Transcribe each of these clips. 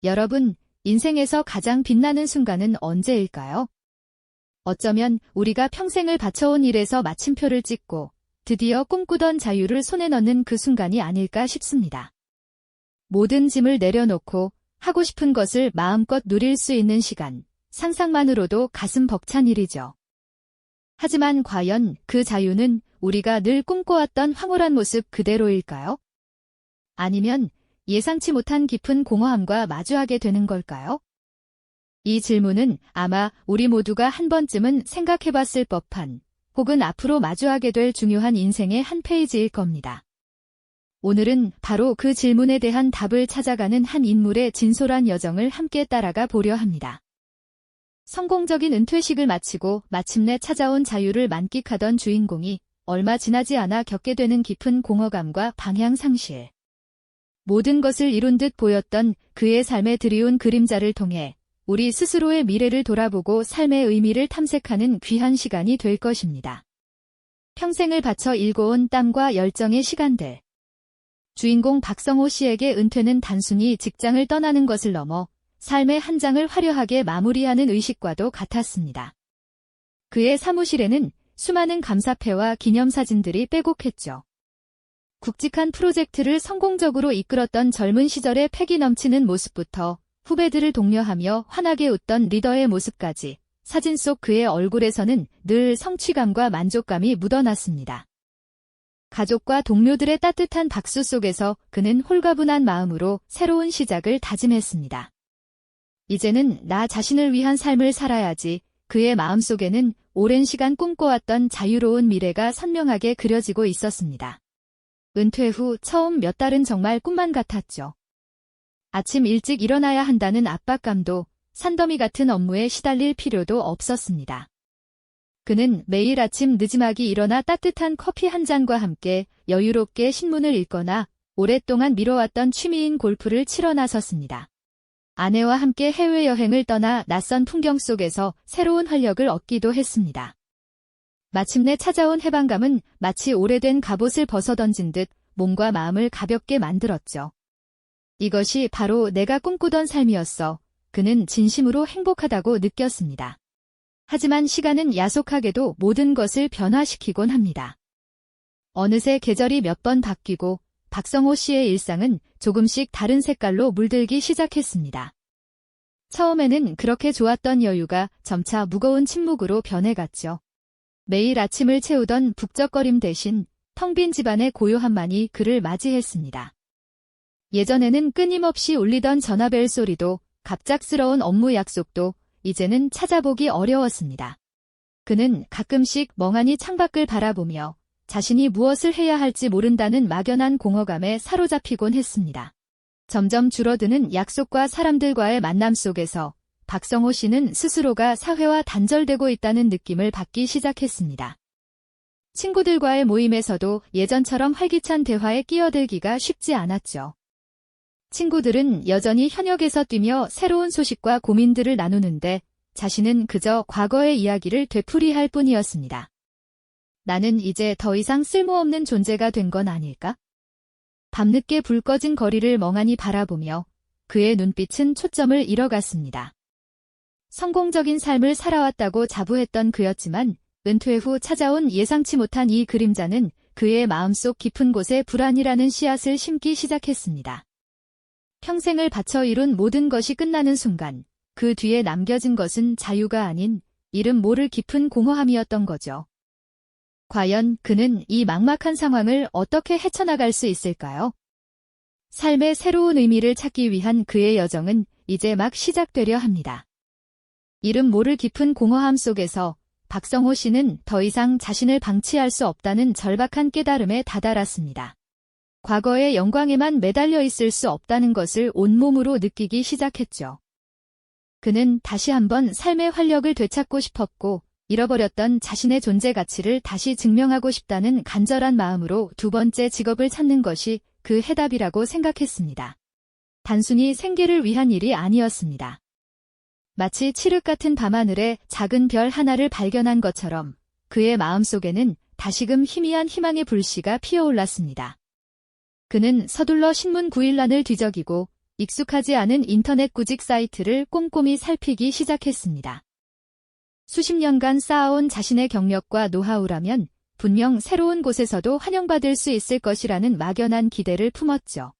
여러분, 인생에서 가장 빛나는 순간은 언제일까요? 어쩌면 우리가 평생을 바쳐온 일에서 마침표를 찍고 드디어 꿈꾸던 자유를 손에 넣는 그 순간이 아닐까 싶습니다. 모든 짐을 내려놓고 하고 싶은 것을 마음껏 누릴 수 있는 시간, 상상만으로도 가슴 벅찬 일이죠. 하지만 과연 그 자유는 우리가 늘 꿈꿔왔던 황홀한 모습 그대로일까요? 아니면 예상치 못한 깊은 공허함과 마주하게 되는 걸까요? 이 질문은 아마 우리 모두가 한 번쯤은 생각해봤을 법한, 혹은 앞으로 마주하게 될 중요한 인생의 한 페이지일 겁니다. 오늘은 바로 그 질문에 대한 답을 찾아가는 한 인물의 진솔한 여정을 함께 따라가 보려 합니다. 성공적인 은퇴식을 마치고 마침내 찾아온 자유를 만끽하던 주인공이 얼마 지나지 않아 겪게 되는 깊은 공허감과 방향상실. 모든 것을 이룬 듯 보였던 그의 삶에 드리운 그림자를 통해 우리 스스로의 미래를 돌아보고 삶의 의미를 탐색하는 귀한 시간이 될 것입니다. 평생을 바쳐 일궈온 땀과 열정의 시간들. 주인공 박성호 씨에게 은퇴는 단순히 직장을 떠나는 것을 넘어 삶의 한 장을 화려하게 마무리하는 의식과도 같았습니다. 그의 사무실에는 수많은 감사패와 기념사진들이 빼곡했죠. 굵직한 프로젝트를 성공적으로 이끌었던 젊은 시절의 패기 넘치는 모습부터 후배들을 독려하며 환하게 웃던 리더의 모습까지 사진 속 그의 얼굴에서는 늘 성취감과 만족감이 묻어났습니다. 가족과 동료들의 따뜻한 박수 속에서 그는 홀가분한 마음으로 새로운 시작을 다짐했습니다. 이제는 나 자신을 위한 삶을 살아야지. 그의 마음속에는 오랜 시간 꿈꿔왔던 자유로운 미래가 선명하게 그려지고 있었습니다. 은퇴 후 처음 몇 달은 정말 꿈만 같았죠. 아침 일찍 일어나야 한다는 압박감도, 산더미 같은 업무에 시달릴 필요도 없었습니다. 그는 매일 아침 늦지막이 일어나 따뜻한 커피 한 잔과 함께 여유롭게 신문을 읽거나 오랫동안 미뤄왔던 취미인 골프를 치러 나섰습니다. 아내와 함께 해외여행을 떠나 낯선 풍경 속에서 새로운 활력을 얻기도 했습니다. 마침내 찾아온 해방감은 마치 오래된 갑옷을 벗어던진 듯 몸과 마음을 가볍게 만들었죠. 이것이 바로 내가 꿈꾸던 삶이었어. 그는 진심으로 행복하다고 느꼈습니다. 하지만 시간은 야속하게도 모든 것을 변화시키곤 합니다. 어느새 계절이 몇 번 바뀌고 박성호 씨의 일상은 조금씩 다른 색깔로 물들기 시작했습니다. 처음에는 그렇게 좋았던 여유가 점차 무거운 침묵으로 변해갔죠. 매일 아침을 채우던 북적거림 대신 텅 빈 집안의 고요함만이 그를 맞이했습니다. 예전에는 끊임없이 울리던 전화벨 소리도, 갑작스러운 업무 약속도 이제는 찾아보기 어려웠습니다. 그는 가끔씩 멍하니 창밖을 바라보며 자신이 무엇을 해야 할지 모른다는 막연한 공허감에 사로잡히곤 했습니다. 점점 줄어드는 약속과 사람들과의 만남 속에서 박성호 씨는 스스로가 사회와 단절되고 있다는 느낌을 받기 시작했습니다. 친구들과의 모임에서도 예전처럼 활기찬 대화에 끼어들기가 쉽지 않았죠. 친구들은 여전히 현역에서 뛰며 새로운 소식과 고민들을 나누는데 자신은 그저 과거의 이야기를 되풀이할 뿐이었습니다. 나는 이제 더 이상 쓸모없는 존재가 된 건 아닐까? 밤늦게 불 꺼진 거리를 멍하니 바라보며 그의 눈빛은 초점을 잃어갔습니다. 성공적인 삶을 살아왔다고 자부했던 그였지만 은퇴 후 찾아온 예상치 못한 이 그림자는 그의 마음속 깊은 곳에 불안이라는 씨앗을 심기 시작했습니다. 평생을 바쳐 이룬 모든 것이 끝나는 순간 그 뒤에 남겨진 것은 자유가 아닌 이름 모를 깊은 공허함이었던 거죠. 과연 그는 이 막막한 상황을 어떻게 헤쳐나갈 수 있을까요? 삶의 새로운 의미를 찾기 위한 그의 여정은 이제 막 시작되려 합니다. 이름 모를 깊은 공허함 속에서 박성호 씨는 더 이상 자신을 방치할 수 없다는 절박한 깨달음에 다다랐습니다. 과거의 영광에만 매달려 있을 수 없다는 것을 온몸으로 느끼기 시작했죠. 그는 다시 한번 삶의 활력을 되찾고 싶었고 잃어버렸던 자신의 존재 가치를 다시 증명하고 싶다는 간절한 마음으로 두 번째 직업을 찾는 것이 그 해답이라고 생각했습니다. 단순히 생계를 위한 일이 아니었습니다. 마치 칠흑 같은 밤하늘에 작은 별 하나를 발견한 것처럼 그의 마음속에는 다시금 희미한 희망의 불씨가 피어올랐습니다. 그는 서둘러 신문 구일란을 뒤적이고 익숙하지 않은 인터넷 구직 사이트를 꼼꼼히 살피기 시작했습니다. 수십 년간 쌓아온 자신의 경력과 노하우라면 분명 새로운 곳에서도 환영받을 수 있을 것이라는 막연한 기대를 품었죠.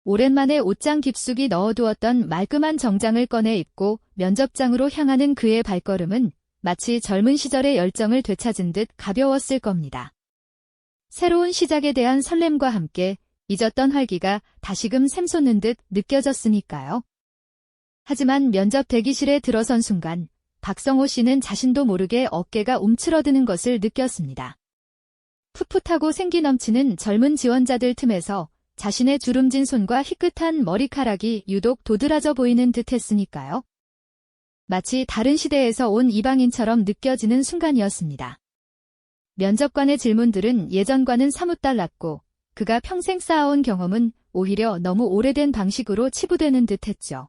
오랜만에 옷장 깊숙이 넣어두었던 말끔한 정장을 꺼내 입고 면접장으로 향하는 그의 발걸음은 마치 젊은 시절의 열정을 되찾은 듯 가벼웠을 겁니다. 새로운 시작에 대한 설렘과 함께 잊었던 활기가 다시금 샘솟는 듯 느껴졌으니까요. 하지만 면접 대기실에 들어선 순간 박성호 씨는 자신도 모르게 어깨가 움츠러드는 것을 느꼈습니다. 풋풋하고 생기 넘치는 젊은 지원자들 틈에서 자신의 주름진 손과 희끗한 머리카락이 유독 도드라져 보이는 듯했으니까요. 마치 다른 시대에서 온 이방인처럼 느껴지는 순간이었습니다. 면접관의 질문들은 예전과는 사뭇 달랐고 그가 평생 쌓아온 경험은 오히려 너무 오래된 방식으로 치부되는 듯했죠.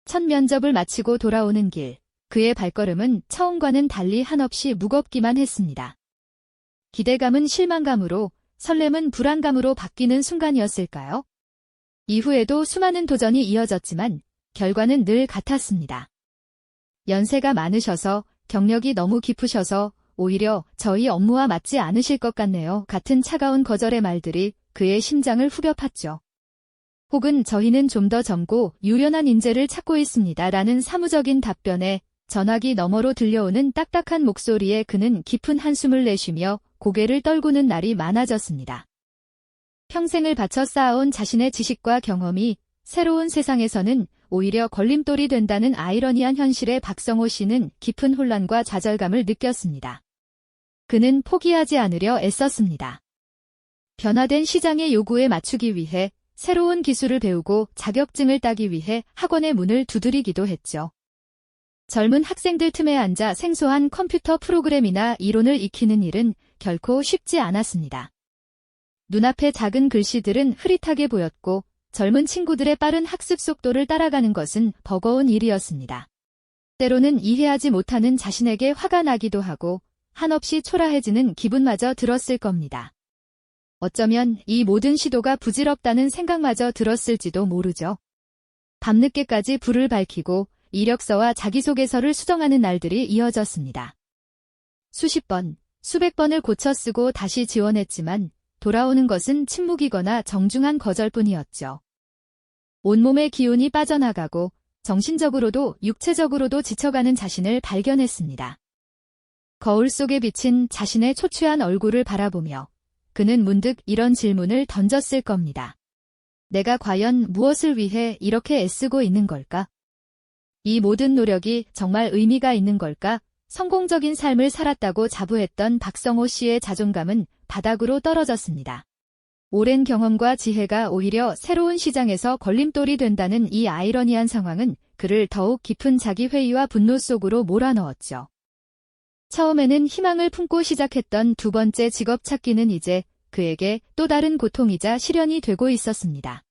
첫 면접을 마치고 돌아오는 길, 그의 발걸음은 처음과는 달리 한없이 무겁기만 했습니다. 기대감은 실망감으로, 설렘은 불안감으로 바뀌는 순간이었을까요? 이후에도 수많은 도전이 이어졌지만 결과는 늘 같았습니다. 연세가 많으셔서, 경력이 너무 깊으셔서 오히려 저희 업무와 맞지 않으실 것 같네요. 같은 차가운 거절의 말들이 그의 심장을 후벼 팠죠. 혹은 저희는 좀 더 젊고 유연한 인재를 찾고 있습니다. 라는 사무적인 답변에 전화기 너머로 들려오는 딱딱한 목소리에 그는 깊은 한숨을 내쉬며 고개를 떨구는 날이 많아졌습니다. 평생을 바쳐 쌓아온 자신의 지식과 경험이 새로운 세상에서는 오히려 걸림돌이 된다는 아이러니한 현실에 박성호 씨는 깊은 혼란과 좌절감을 느꼈습니다. 그는 포기하지 않으려 애썼습니다. 변화된 시장의 요구에 맞추기 위해 새로운 기술을 배우고 자격증을 따기 위해 학원의 문을 두드리기도 했죠. 젊은 학생들 틈에 앉아 생소한 컴퓨터 프로그램이나 이론을 익히는 일은 결코 쉽지 않았습니다. 눈앞의 작은 글씨들은 흐릿하게 보였고 젊은 친구들의 빠른 학습 속도를 따라가는 것은 버거운 일이었습니다. 때로는 이해하지 못하는 자신에게 화가 나기도 하고 한없이 초라해지는 기분마저 들었을 겁니다. 어쩌면 이 모든 시도가 부질없다는 생각마저 들었을지도 모르죠. 밤늦게까지 불을 밝히고 이력서와 자기소개서를 수정하는 날들이 이어졌습니다. 수십 번, 수백 번을 고쳐 쓰고 다시 지원했지만 돌아오는 것은 침묵이거나 정중한 거절뿐이었죠. 온몸의 기운이 빠져나가고 정신적으로도 육체적으로도 지쳐가는 자신을 발견했습니다. 거울 속에 비친 자신의 초췌한 얼굴을 바라보며 그는 문득 이런 질문을 던졌을 겁니다. 내가 과연 무엇을 위해 이렇게 애쓰고 있는 걸까? 이 모든 노력이 정말 의미가 있는 걸까? 성공적인 삶을 살았다고 자부했던 박성호 씨의 자존감은 바닥으로 떨어졌습니다. 오랜 경험과 지혜가 오히려 새로운 시장에서 걸림돌이 된다는 이 아이러니한 상황은 그를 더욱 깊은 자기회의와 분노 속으로 몰아넣었죠. 처음에는 희망을 품고 시작했던 두 번째 직업 찾기는 이제 그에게 또 다른 고통이자 시련이 되고 있었습니다.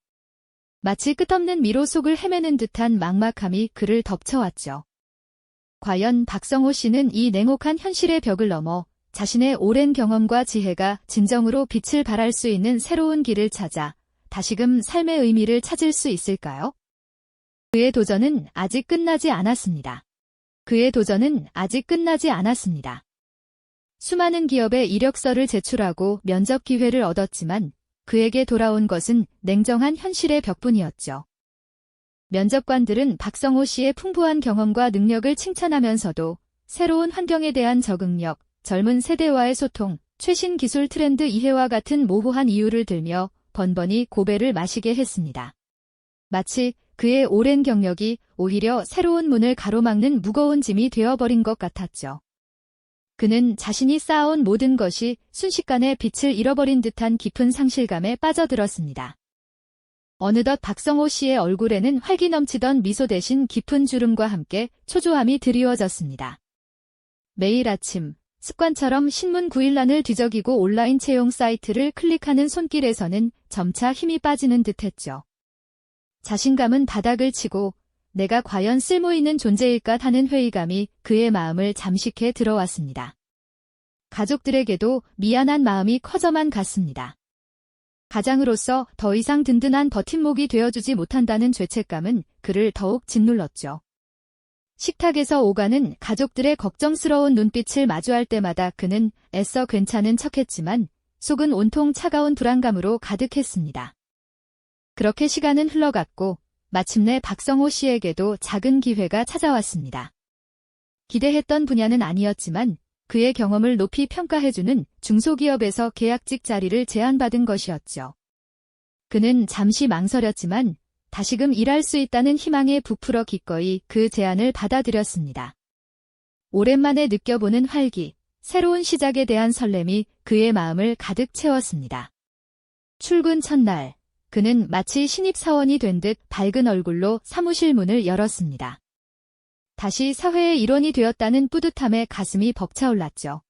마치 끝없는 미로 속을 헤매는 듯한 막막함이 그를 덮쳐왔죠. 과연 박성호 씨는 이 냉혹한 현실의 벽을 넘어 자신의 오랜 경험과 지혜가 진정으로 빛을 발할 수 있는 새로운 길을 찾아 다시금 삶의 의미를 찾을 수 있을까요? 그의 도전은 아직 끝나지 않았습니다. 그의 도전은 아직 끝나지 않았습니다. 수많은 기업에 이력서를 제출하고 면접 기회를 얻었지만 그에게 돌아온 것은 냉정한 현실의 벽뿐이었죠. 면접관들은 박성호 씨의 풍부한 경험과 능력을 칭찬하면서도 새로운 환경에 대한 적응력, 젊은 세대와의 소통, 최신 기술 트렌드 이해와 같은 모호한 이유를 들며 번번이 고배를 마시게 했습니다. 마치 그의 오랜 경력이 오히려 새로운 문을 가로막는 무거운 짐이 되어버린 것 같았죠. 그는 자신이 쌓아온 모든 것이 순식간에 빛을 잃어버린 듯한 깊은 상실감에 빠져들었습니다. 어느덧 박성호 씨의 얼굴에는 활기 넘치던 미소 대신 깊은 주름과 함께 초조함이 드리워졌습니다. 매일 아침 습관처럼 신문 구일란을 뒤적이고 온라인 채용 사이트를 클릭하는 손길에서는 점차 힘이 빠지는 듯했죠. 자신감은 바닥을 치고 내가 과연 쓸모있는 존재일까 하는 회의감이 그의 마음을 잠식해 들어왔습니다. 가족들에게도 미안한 마음이 커져만 갔습니다. 가장으로서 더 이상 든든한 버팀목이 되어주지 못한다는 죄책감은 그를 더욱 짓눌렀죠. 식탁에서 오가는 가족들의 걱정스러운 눈빛을 마주할 때마다 그는 애써 괜찮은 척했지만 속은 온통 차가운 불안감으로 가득했습니다. 그렇게 시간은 흘러갔고 마침내 박성호 씨에게도 작은 기회가 찾아왔습니다. 기대했던 분야는 아니었지만 그의 경험을 높이 평가해주는 중소기업에서 계약직 자리를 제안받은 것이었죠. 그는 잠시 망설였지만 다시금 일할 수 있다는 희망에 부풀어 기꺼이 그 제안을 받아들였습니다. 오랜만에 느껴보는 활기, 새로운 시작에 대한 설렘이 그의 마음을 가득 채웠습니다. 출근 첫날, 그는 마치 신입사원이 된 듯 밝은 얼굴로 사무실 문을 열었습니다. 다시 사회의 일원이 되었다는 뿌듯함에 가슴이 벅차올랐죠.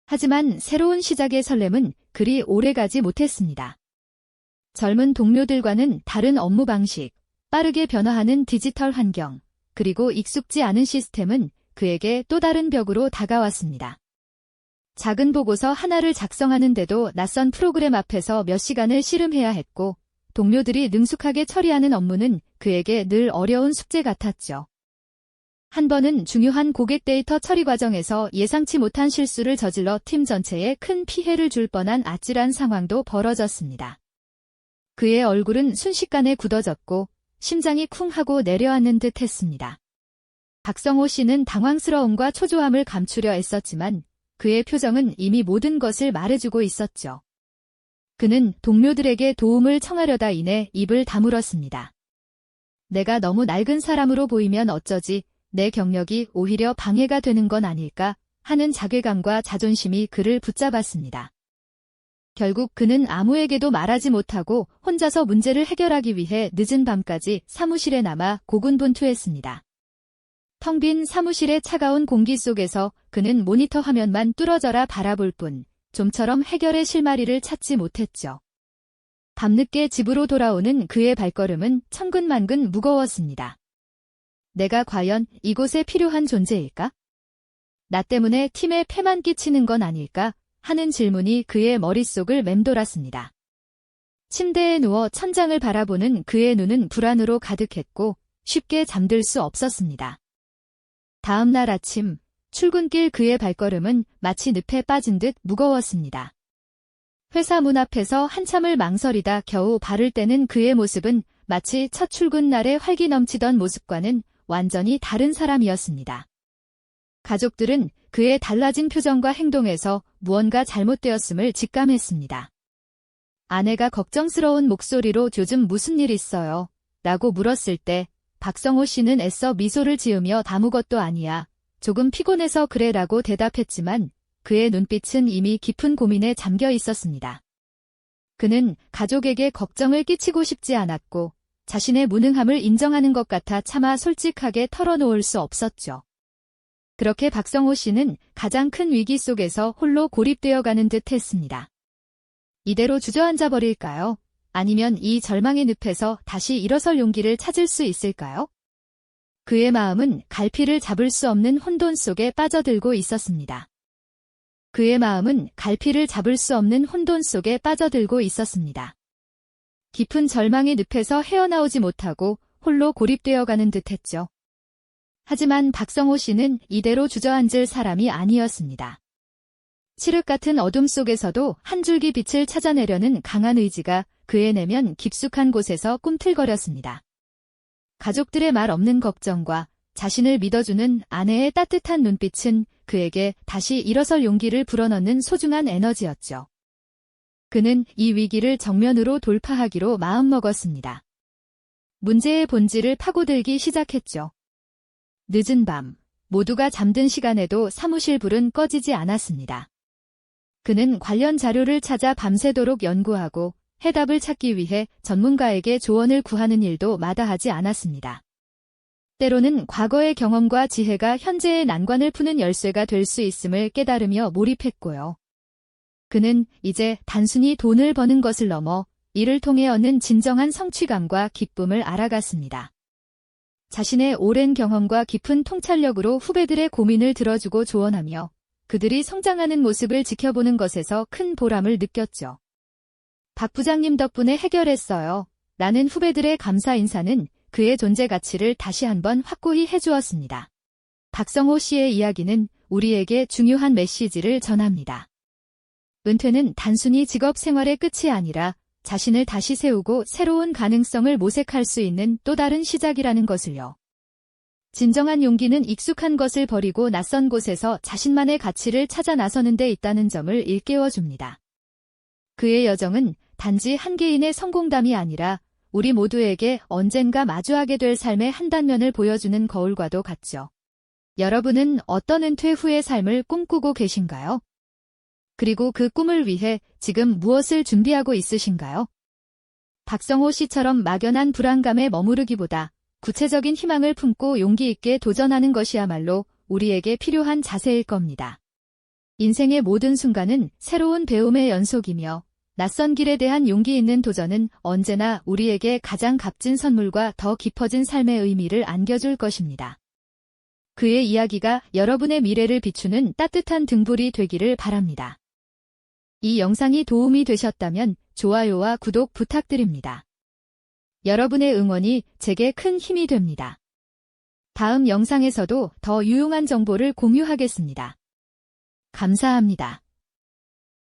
하지만 새로운 시작의 설렘은 그리 오래가지 못했습니다. 젊은 동료들과는 다른 업무 방식, 빠르게 변화하는 디지털 환경, 그리고 익숙지 않은 시스템은 그에게 또 다른 벽으로 다가왔습니다. 작은 보고서 하나를 작성하는데도 낯선 프로그램 앞에서 몇 시간을 씨름해야 했고, 동료들이 능숙하게 처리하는 업무는 그에게 늘 어려운 숙제 같았죠. 한 번은 중요한 고객 데이터 처리 과정에서 예상치 못한 실수를 저질러 팀 전체에 큰 피해를 줄 뻔한 아찔한 상황도 벌어졌습니다. 그의 얼굴은 순식간에 굳어졌고 심장이 쿵 하고 내려앉는 듯 했습니다. 박성호 씨는 당황스러움과 초조함을 감추려 애썼지만 그의 표정은 이미 모든 것을 말해주고 있었죠. 그는 동료들에게 도움을 청하려다 이내 입을 다물었습니다. 내가 너무 낡은 사람으로 보이면 어쩌지, 내 경력이 오히려 방해가 되는 건 아닐까 하는 자괴감과 자존심이 그를 붙잡았습니다. 결국 그는 아무에게도 말하지 못하고 혼자서 문제를 해결하기 위해 늦은 밤까지 사무실에 남아 고군분투했습니다. 텅 빈 사무실의 차가운 공기 속에서 그는 모니터 화면만 뚫어져라 바라볼 뿐 좀처럼 해결의 실마리를 찾지 못했죠. 밤늦게 집으로 돌아오는 그의 발걸음은 천근만근 무거웠습니다. 내가 과연 이곳에 필요한 존재일까? 나 때문에 팀에 폐만 끼치는 건 아닐까? 하는 질문이 그의 머릿속을 맴돌았습니다. 침대에 누워 천장을 바라보는 그의 눈은 불안으로 가득했고 쉽게 잠들 수 없었습니다. 다음 날 아침, 출근길 그의 발걸음은 마치 늪에 빠진 듯 무거웠습니다. 회사 문 앞에서 한참을 망설이다 겨우 발을 떼는 그의 모습은 마치 첫 출근 날의 활기 넘치던 모습과는 완전히 다른 사람이었습니다. 가족들은 그의 달라진 표정과 행동에서 무언가 잘못되었음을 직감했습니다. 아내가 걱정스러운 목소리로 요즘 무슨 일 있어요? 라고 물었을 때 박성호 씨는 애써 미소를 지으며 아무것도 아니야. 조금 피곤해서 그래 라고 대답했지만 그의 눈빛은 이미 깊은 고민에 잠겨 있었습니다. 그는 가족에게 걱정을 끼치고 싶지 않았고 자신의 무능함을 인정하는 것 같아 차마 솔직하게 털어놓을 수 없었죠. 그렇게 박성호 씨는 가장 큰 위기 속에서 홀로 고립되어 가는 듯 했습니다. 이대로 주저앉아 버릴까요? 아니면 이 절망의 늪에서 다시 일어설 용기를 찾을 수 있을까요? 그의 마음은 갈피를 잡을 수 없는 혼돈 속에 빠져들고 있었습니다. 그의 마음은 갈피를 잡을 수 없는 혼돈 속에 빠져들고 있었습니다. 깊은 절망의 늪에서 헤어나오지 못하고 홀로 고립되어 가는 듯했죠. 하지만 박성호 씨는 이대로 주저앉을 사람이 아니었습니다. 칠흑 같은 어둠 속에서도 한 줄기 빛을 찾아내려는 강한 의지가 그의 내면 깊숙한 곳에서 꿈틀거렸습니다. 가족들의 말 없는 걱정과 자신을 믿어주는 아내의 따뜻한 눈빛은 그에게 다시 일어설 용기를 불어넣는 소중한 에너지였죠. 그는 이 위기를 정면으로 돌파하기로 마음먹었습니다. 문제의 본질을 파고들기 시작했죠. 늦은 밤, 모두가 잠든 시간에도 사무실 불은 꺼지지 않았습니다. 그는 관련 자료를 찾아 밤새도록 연구하고 해답을 찾기 위해 전문가에게 조언을 구하는 일도 마다하지 않았습니다. 때로는 과거의 경험과 지혜가 현재의 난관을 푸는 열쇠가 될 수 있음을 깨달으며 몰입했고요. 그는 이제 단순히 돈을 버는 것을 넘어 이를 통해 얻는 진정한 성취감과 기쁨을 알아갔습니다. 자신의 오랜 경험과 깊은 통찰력으로 후배들의 고민을 들어주고 조언하며 그들이 성장하는 모습을 지켜보는 것에서 큰 보람을 느꼈죠. 박 부장님 덕분에 해결했어요. 라는 후배들의 감사 인사는 그의 존재 가치를 다시 한번 확고히 해주었습니다. 박성호 씨의 이야기는 우리에게 중요한 메시지를 전합니다. 은퇴는 단순히 직업 생활의 끝이 아니라 자신을 다시 세우고 새로운 가능성을 모색할 수 있는 또 다른 시작이라는 것을요. 진정한 용기는 익숙한 것을 버리고 낯선 곳에서 자신만의 가치를 찾아 나서는 데 있다는 점을 일깨워줍니다. 그의 여정은 단지 한 개인의 성공담이 아니라 우리 모두에게 언젠가 마주하게 될 삶의 한 단면을 보여주는 거울과도 같죠. 여러분은 어떤 은퇴 후의 삶을 꿈꾸고 계신가요? 그리고 그 꿈을 위해 지금 무엇을 준비하고 있으신가요? 박성호 씨처럼 막연한 불안감에 머무르기보다 구체적인 희망을 품고 용기 있게 도전하는 것이야말로 우리에게 필요한 자세일 겁니다. 인생의 모든 순간은 새로운 배움의 연속이며 낯선 길에 대한 용기 있는 도전은 언제나 우리에게 가장 값진 선물과 더 깊어진 삶의 의미를 안겨줄 것입니다. 그의 이야기가 여러분의 미래를 비추는 따뜻한 등불이 되기를 바랍니다. 이 영상이 도움이 되셨다면 좋아요와 구독 부탁드립니다. 여러분의 응원이 제게 큰 힘이 됩니다. 다음 영상에서도 더 유용한 정보를 공유하겠습니다. 감사합니다.